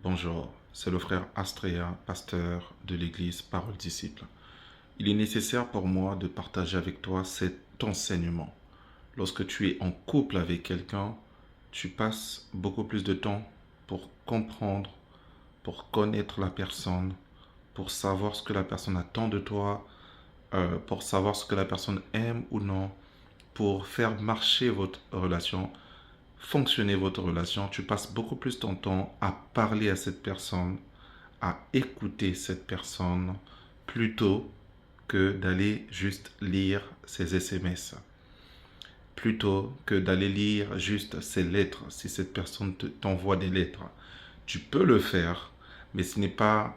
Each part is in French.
Bonjour, c'est le frère Astrea, pasteur de l'église Parole Disciple. Il est nécessaire pour moi de partager avec toi cet enseignement. Lorsque tu es en couple avec quelqu'un, tu passes beaucoup plus de temps pour comprendre, pour connaître la personne, pour savoir ce que la personne attend de toi, pour savoir ce que la personne aime ou non, pour faire marcher votre relation, fonctionner votre relation. Tu passes beaucoup plus ton temps à parler à cette personne, à écouter cette personne plutôt que d'aller juste lire ses SMS, plutôt que d'aller lire juste ses lettres, si cette personne t'envoie des lettres. Tu peux le faire, mais ce n'est pas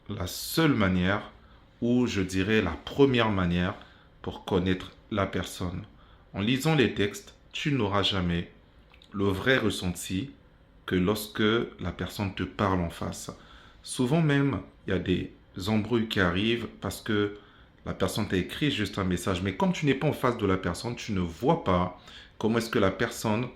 la seule manière, ou je dirais la première manière pour connaître la personne. En lisant les textes, tu n'auras jamais le vrai ressenti que lorsque la personne te parle en face. Souvent même, il y a des embrouilles qui arrivent parce que la personne t'a écrit juste un message. Mais comme tu n'es pas en face de la personne, tu ne vois pas comment est-ce que la personne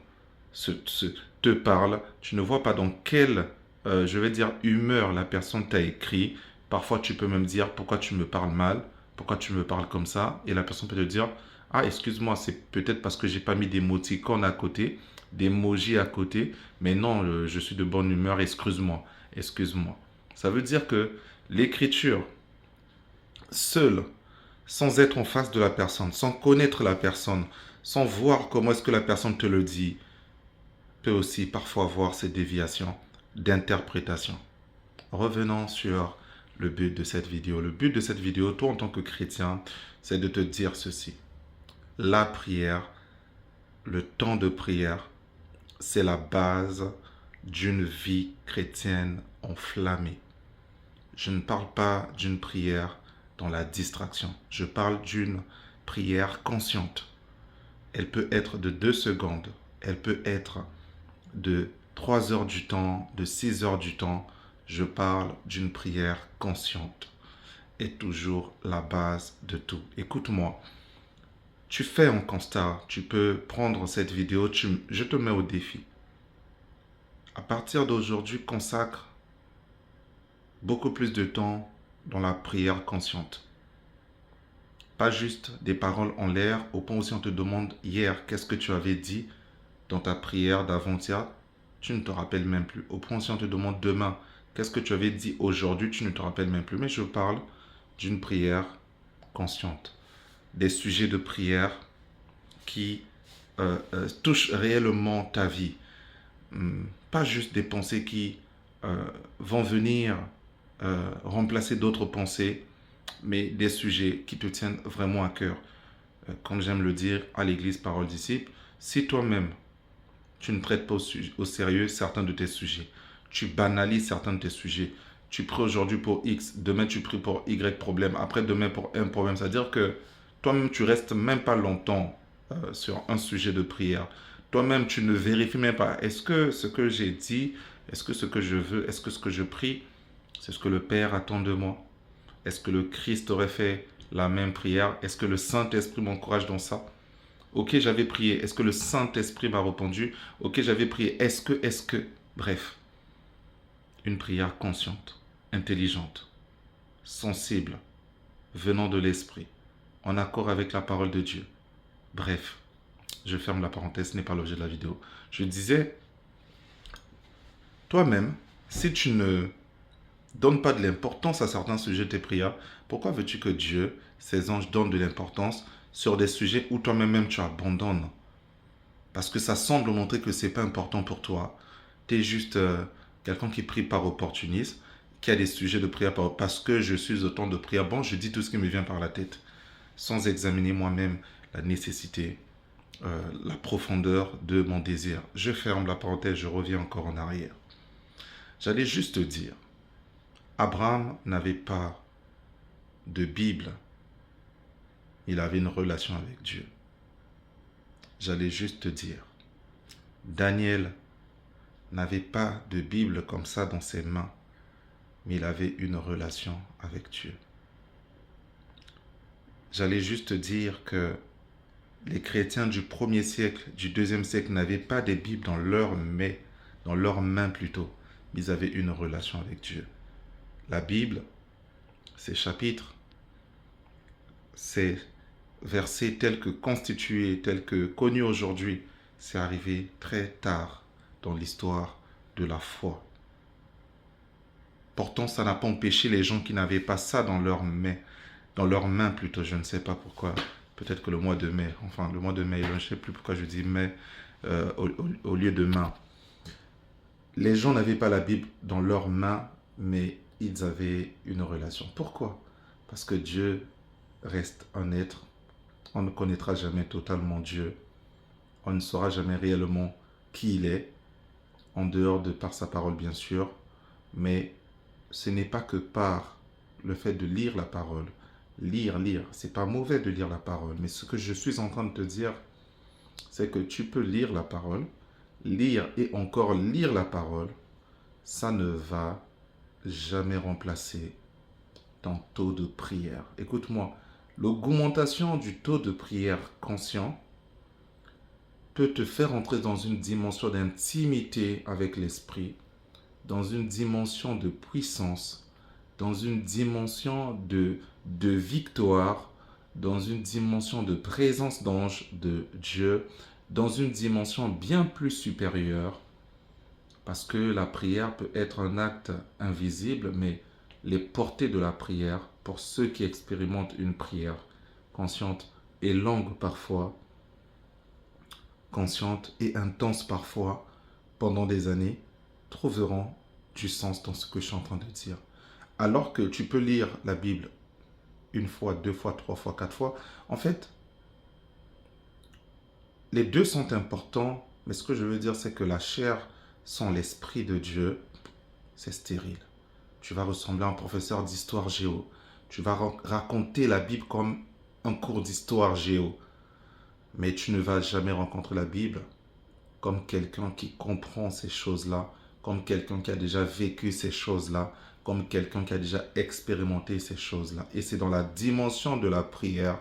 te parle. Tu ne vois pas dans quelle, je vais dire, humeur la personne t'a écrit. Parfois, tu peux même dire pourquoi tu me parles mal, pourquoi tu me parles comme ça. Et la personne peut te dire, ah, excuse-moi, c'est peut-être parce que j'ai pas mis d'émoticônes à côté, d'emojis à côté. Mais non, je suis de bonne humeur, excuse-moi, excuse-moi. Ça veut dire que l'écriture, seule, sans être en face de la personne, sans connaître la personne, sans voir comment est-ce que la personne te le dit, peut aussi parfois avoir ces déviations d'interprétation. Revenons sur le but de cette vidéo. Le but de cette vidéo, toi en tant que chrétien, c'est de te dire ceci. La prière, le temps de prière, c'est la base d'une vie chrétienne enflammée. Je ne parle pas d'une prière dans la distraction. Je parle d'une prière consciente. Elle peut être de 2 secondes. Elle peut être de 3 heures du temps, de 6 heures du temps. Je parle d'une prière consciente. Et toujours la base de tout. Écoute-moi. Tu fais un constat. Tu peux prendre cette vidéo. Je te mets au défi. À partir d'aujourd'hui, consacre beaucoup plus de temps dans la prière consciente. Pas juste des paroles en l'air, au point où si on te demande hier qu'est-ce que tu avais dit dans ta prière d'avant-hier, tu ne te rappelles même plus. Au point où si on te demande demain qu'est-ce que tu avais dit aujourd'hui, tu ne te rappelles même plus. Mais je parle d'une prière consciente. Des sujets de prière qui touchent réellement ta vie. Pas juste des pensées qui vont venir remplacer d'autres pensées, mais des sujets qui te tiennent vraiment à cœur. Comme j'aime le dire à l'église Parole Disciple, si toi-même, tu ne prêtes pas au sérieux certains de tes sujets, tu banalises certains de tes sujets, tu pries aujourd'hui pour X, demain tu pries pour Y problème, après-demain pour un problème, c'est-à-dire que toi-même, tu restes même pas longtemps sur un sujet de prière. Toi-même, tu ne vérifies même pas, est-ce que ce que j'ai dit, est-ce que ce que je veux, est-ce que ce que je prie, c'est ce que le Père attend de moi? Est-ce que le Christ aurait fait la même prière? Est-ce que le Saint-Esprit m'encourage dans ça? Ok, j'avais prié. Est-ce que le Saint-Esprit m'a répondu? Ok, j'avais prié. Est-ce que... Bref, une prière consciente, intelligente, sensible, venant de l'Esprit, en accord avec la parole de Dieu. Bref, je ferme la parenthèse, ce n'est pas l'objet de la vidéo. Je disais, toi-même, si tu ne donnes pas de l'importance à certains sujets de tes prières, pourquoi veux-tu que Dieu, ses anges, donnent de l'importance sur des sujets où toi-même tu abandonnes? Parce que ça semble montrer que ce n'est pas important pour toi. Tu es juste quelqu'un qui prie par opportunisme, qui a des sujets de prière parce que je suis au temps de prière. Bon, je dis tout ce qui me vient par la tête, sans examiner moi-même la nécessité, la profondeur de mon désir. Je ferme la parenthèse, je reviens encore en arrière. J'allais juste te dire, Abraham n'avait pas de Bible. Il avait une relation avec Dieu. J'allais juste te dire, Daniel n'avait pas de Bible comme ça dans ses mains, mais il avait une relation avec Dieu. J'allais juste te dire que les chrétiens du 1er siècle, du 2e siècle n'avaient pas des Bibles dans leurs mains plutôt, mais ils avaient une relation avec Dieu. La Bible, ces chapitres, ces versets tels que constitués, tels que connus aujourd'hui, c'est arrivé très tard dans l'histoire de la foi. Pourtant, ça n'a pas empêché les gens qui n'avaient pas ça dans leurs mains plutôt, je ne sais pas pourquoi. Peut-être que le mois de mai, je ne sais plus pourquoi je dis mai au lieu de main. Les gens n'avaient pas la Bible dans leurs mains, mais ils avaient une relation. Pourquoi? Parce que Dieu reste un être. On ne connaîtra jamais totalement Dieu. On ne saura jamais réellement qui il est, en dehors de par sa parole bien sûr, mais ce n'est pas que par le fait de lire la parole. Lire, c'est pas mauvais de lire la parole, mais ce que je suis en train de te dire, c'est que tu peux lire la parole, lire et encore lire la parole, ça ne va jamais remplacer ton taux de prière. Écoute-moi, l'augmentation du taux de prière conscient peut te faire entrer dans une dimension d'intimité avec l'esprit, dans une dimension de puissance, dans une dimension de victoire, dans une dimension de présence d'ange de Dieu, dans une dimension bien plus supérieure, parce que la prière peut être un acte invisible, mais les portées de la prière, pour ceux qui expérimentent une prière consciente et longue parfois, consciente et intense parfois, pendant des années, trouveront du sens dans ce que je suis en train de dire. Alors que tu peux lire la Bible une fois, deux fois, trois fois, quatre fois, en fait, les deux sont importants, mais ce que je veux dire, c'est que la chair sans l'esprit de Dieu, c'est stérile. Tu vas ressembler à un professeur d'histoire géo. Tu vas raconter la Bible comme un cours d'histoire géo. Mais tu ne vas jamais rencontrer la Bible comme quelqu'un qui comprend ces choses-là, comme quelqu'un qui a déjà vécu ces choses-là, comme quelqu'un qui a déjà expérimenté ces choses-là. Et c'est dans la dimension de la prière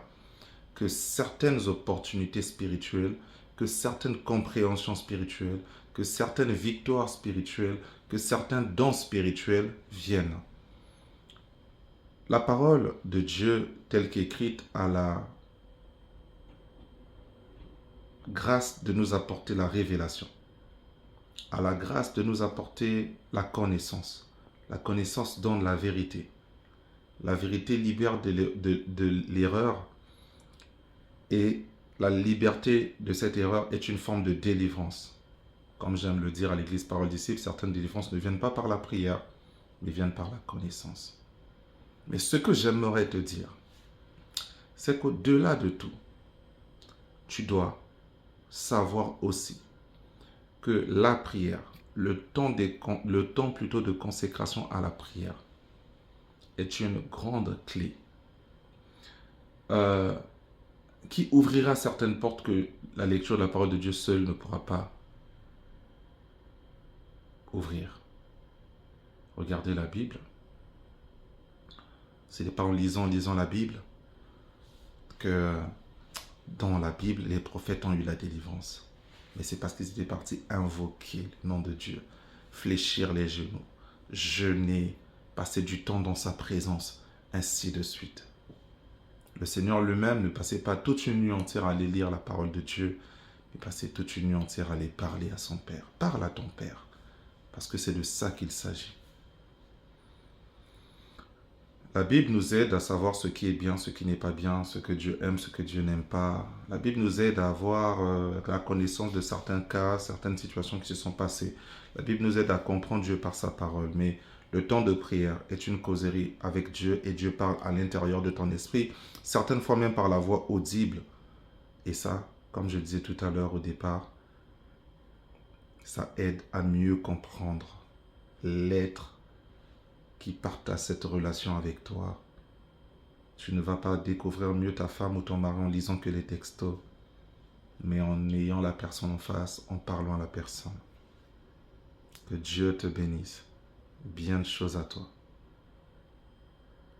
que certaines opportunités spirituelles, que certaines compréhensions spirituelles, que certaines victoires spirituelles, que certains dons spirituels viennent. La parole de Dieu telle qu'écrite a la grâce de nous apporter la révélation, a la grâce de nous apporter la connaissance. La connaissance donne la vérité. La vérité libère de l'erreur et la liberté de cette erreur est une forme de délivrance. Comme j'aime le dire à l'église Parole Disciple, certaines délivrances ne viennent pas par la prière, mais viennent par la connaissance. Mais ce que j'aimerais te dire, c'est qu'au-delà de tout, tu dois savoir aussi que la prière, le temps plutôt de consécration à la prière, est une grande clé qui ouvrira certaines portes que la lecture de la parole de Dieu seule ne pourra pas ouvrir. Regardez la Bible. Ce n'est pas en lisant la Bible que dans la Bible, les prophètes ont eu la délivrance. Mais c'est parce qu'ils étaient partis invoquer le nom de Dieu, fléchir les genoux, jeûner, passer du temps dans sa présence, ainsi de suite. Le Seigneur lui-même ne passait pas toute une nuit entière à aller lire la parole de Dieu, mais passait toute une nuit entière à aller parler à son Père. Parle à ton Père, parce que c'est de ça qu'il s'agit. La Bible nous aide à savoir ce qui est bien, ce qui n'est pas bien, ce que Dieu aime, ce que Dieu n'aime pas. La Bible nous aide à avoir la connaissance de certains cas, certaines situations qui se sont passées. La Bible nous aide à comprendre Dieu par sa parole. Mais le temps de prière est une causerie avec Dieu et Dieu parle à l'intérieur de ton esprit, certaines fois même par la voix audible. Et ça, comme je le disais tout à l'heure au départ, ça aide à mieux comprendre l'être qui partage cette relation avec toi. Tu ne vas pas découvrir mieux ta femme ou ton mari en lisant que les textos, mais en ayant la personne en face, en parlant à la personne. Que Dieu te bénisse. Bien de choses à toi.